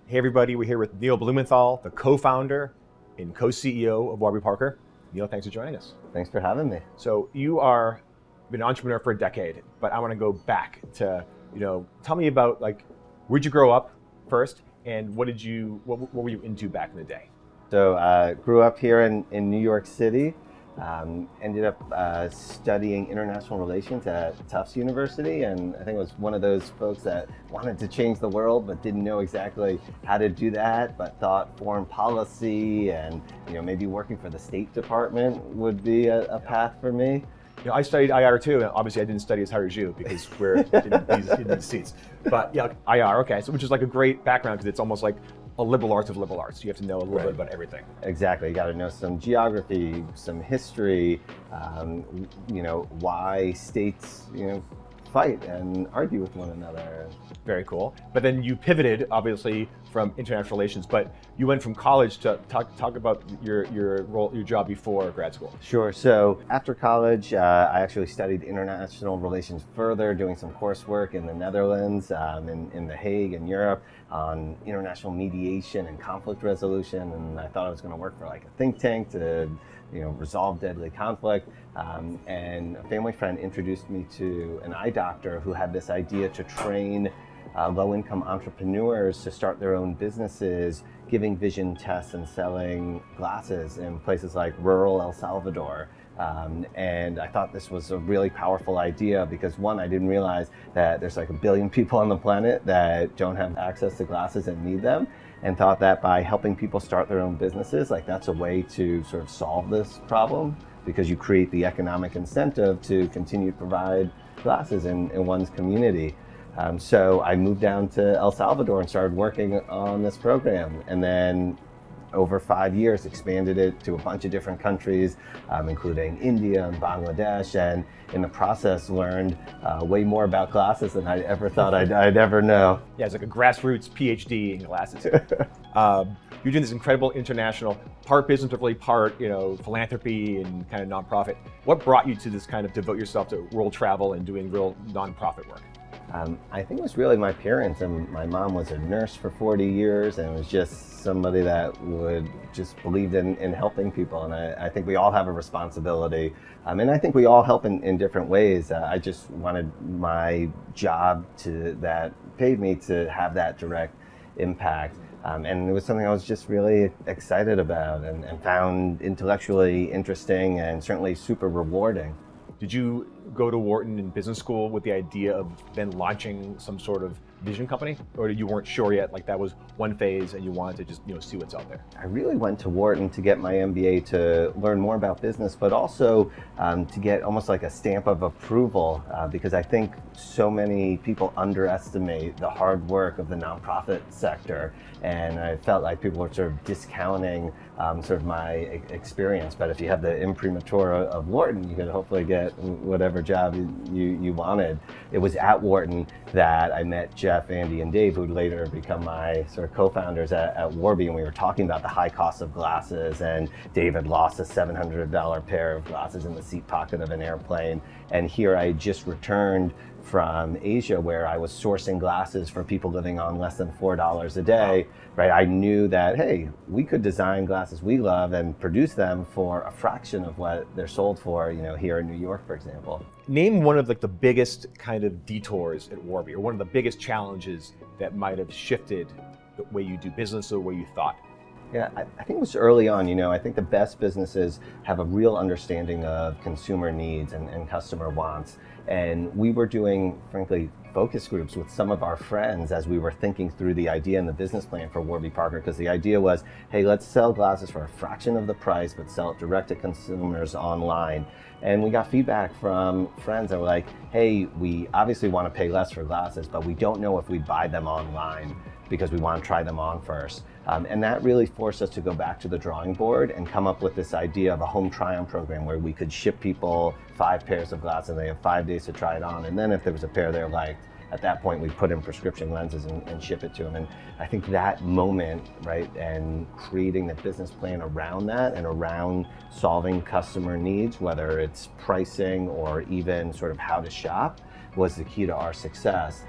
Hey everybody, we're here with Neil Blumenthal, the co-founder and co-CEO of Warby Parker. Neil, thanks for joining us. Thanks for having me. So you are been an entrepreneur for a decade, but I want to go back to, tell me about where'd you grow up first, and what were you into back in the day? So grew up here in New York City. Ended up studying international relations at Tufts University, and I think I was one of those folks that wanted to change the world but didn't know exactly how to do that, but thought foreign policy and maybe working for the State Department would be a path for me. I studied IR too, and obviously I didn't study as hard as you because we're in these seats. But yeah, IR, okay, so which is like a great background because it's almost like a liberal arts of liberal arts. You have to know a little bit about everything. Exactly. You got to know some geography, some history, why states, fight and argue with one another. Very cool. But then you pivoted, obviously, from international relations, but you went from college to talk about your job before grad school. Sure. So after college, I actually studied international relations further, doing some coursework in the Netherlands, in The Hague in Europe, on international mediation and conflict resolution. And I thought I was going to work for like a think tank to resolve deadly conflict. And a family friend introduced me to an eye doctor who had this idea to train low-income entrepreneurs to start their own businesses, giving vision tests and selling glasses in places like rural El Salvador. And I thought this was a really powerful idea because one, I didn't realize that there's like 1 billion people on the planet that don't have access to glasses and need them, and thought that by helping people start their own businesses, that's a way to sort of solve this problem because you create the economic incentive to continue to provide glasses in one's community. So I moved down to El Salvador and started working on this program, and then over 5 years expanded it to a bunch of different countries, including India and Bangladesh, and in the process learned way more about glasses than I ever thought I'd ever know. Yeah, it's like a grassroots PhD in glasses. You're doing this incredible international, part business, but really part philanthropy and kind of nonprofit. What brought you to this kind of devote yourself to world travel and doing real nonprofit work? I think it was really my parents, and my mom was a nurse for 40 years and was just somebody that would just believed in helping people. And I think we all have a responsibility. And I think we all help in different ways. I just wanted my job that paid me to have that direct impact. And it was something I was just really excited about and found intellectually interesting and certainly super rewarding. Did you go to Wharton in business school with the idea of then launching some sort of vision company, or you weren't sure yet, like that was one phase and you wanted to just see what's out there? I really went to Wharton to get my MBA to learn more about business, but also to get almost like a stamp of approval because I think so many people underestimate the hard work of the nonprofit sector, and I felt like people were sort of discounting sort of my experience. But if you have the imprimatur of Wharton, you could hopefully get whatever job you wanted. It was at Wharton that I met Jeff, Andy, and Dave, who would later become my sort of co-founders at Warby, and we were talking about the high cost of glasses, and Dave had lost a $700 pair of glasses in the seat pocket of an airplane. And here I had just returned from Asia, where I was sourcing glasses for people living on less than $4 a day, right? I knew that, hey, we could design glasses we love and produce them for a fraction of what they're sold for, here in New York, for example. Name one of the biggest kind of detours at Warby, or one of the biggest challenges that might have shifted the way you do business or the way you thought. Yeah, I think it was early on. I think the best businesses have a real understanding of consumer needs and customer wants. And we were doing, frankly, focus groups with some of our friends as we were thinking through the idea and the business plan for Warby Parker, because the idea was, hey, let's sell glasses for a fraction of the price, but sell it direct to consumers online. And we got feedback from friends that were like, hey, we obviously want to pay less for glasses, but we don't know if we'd buy them online because we want to try them on first. And that really forced us to go back to the drawing board and come up with this idea of a home try-on program where we could ship people 5 pairs of glasses and they have 5 days to try it on. And then if there was a pair they liked, at that point we'd put in prescription lenses and ship it to them. And I think that moment, right, and creating the business plan around that and around solving customer needs, whether it's pricing or even sort of how to shop, was the key to our success.